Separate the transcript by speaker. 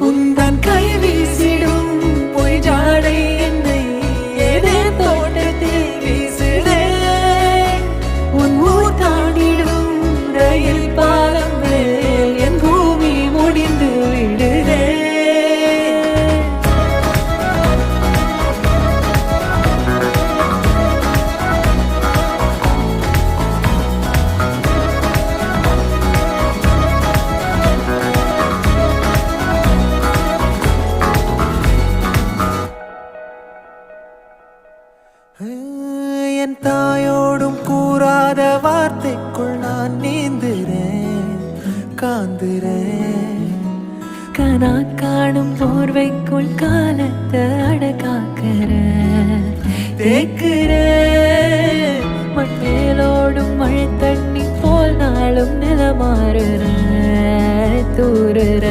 Speaker 1: உந்தன் கை வீசிடும் பொய் ஜாடை என்னை ஏதே தோட்டத்தில் வீசுதே உன் ஊர் தாண்டிடும் ரயில் பாலம் மேல் என் பூமி முடிந்து விடுதே என் தாயோடும் கூறாத வார்த்தைக்குள் நான் நீந்துறேன் காந்துறேன் கனா காணும் போர்வைக்குள் காலத்தை அடக்காக்கிற தேக்குற மண்ணேலோடும் மழை தண்ணி போல் நாளும் நிலமாறுற தூறுற